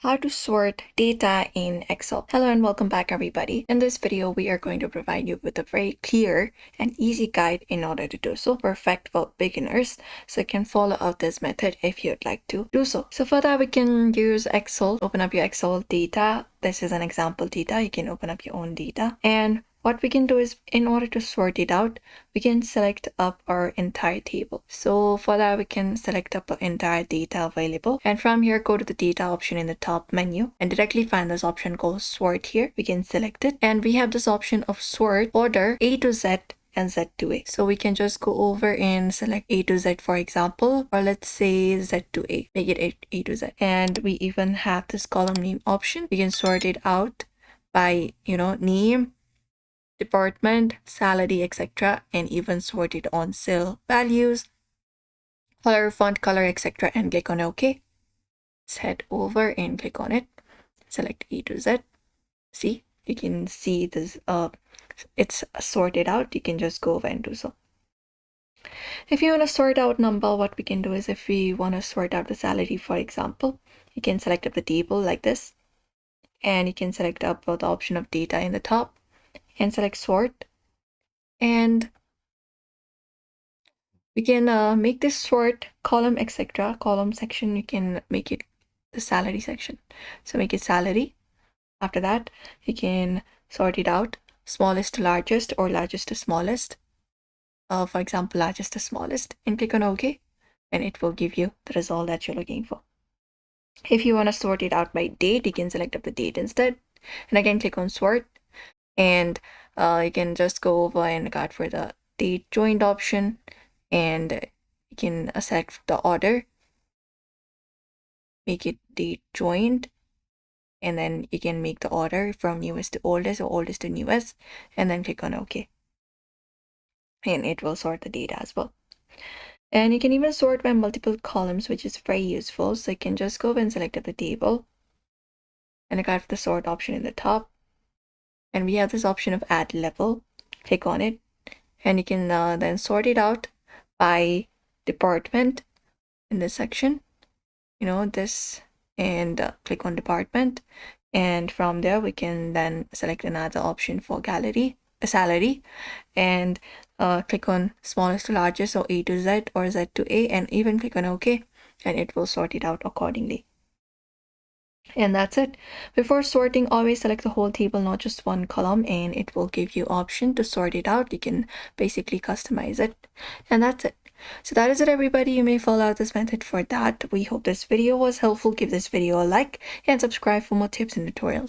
How to sort data in Excel. Hello and welcome back everybody. In this video, we are going to provide you with a very clear and easy guide in order to do so, perfect for beginners. So you can follow out this method if you'd like to do so. So for that, we can use Excel. Open up your Excel data. This is an example data. You can open up your own data. And what we can do is, in order to sort it out, we can select up our entire table. So for that, we can select up our entire data available. And from here, go to the data option in the top menu and directly find this option called sort here. We can select it. And we have this option of sort order A to Z and Z to A. So we can just go over and select A to Z, for example, or let's say Z to A, make it A to Z. And we even have this column name option. We can sort it out by, name, department, salary, etc., and even sort it on cell values, color, font color, etc., and click on OK. Let's head over and click on it. Select A to Z. See, you can see this. It's sorted out. You can just go over and do so. If you want to sort out number, what we can do is, if we want to sort out the salary, for example, you can select up the table like this, and you can select up the option of data in the top and select sort, and we can make this sort column, etc. Column section, you can make it the salary section. So make it salary. After that, you can sort it out smallest to largest or largest to smallest. For example, largest to smallest, and click on OK, and it will give you the result that you're looking for. If you want to sort it out by date, you can select up the date instead, and again click on sort, and you can just go over and guard for the date joined option, and you can select the order, make it date joined, and then you can make the order from newest to oldest or oldest to newest, and then click on OK, and it will sort the data as well. And you can even sort by multiple columns, which is very useful. So you can just go and select up the table and guard for the sort option in the top, and we have this option of add level. Click on it, and you can then sort it out by department in this section, this, and click on department, and from there we can then select another option for salary, and click on smallest to largest, or A to Z or Z to A, and even click on OK, and it will sort it out accordingly. And that's it. Before sorting, always select the whole table, not just one column, and it will give you option to sort it out. You can basically customize it, and that's it. So that is it, everybody. You may follow out this method for that. We hope this video was helpful. Give this video a like and subscribe for more tips and tutorials.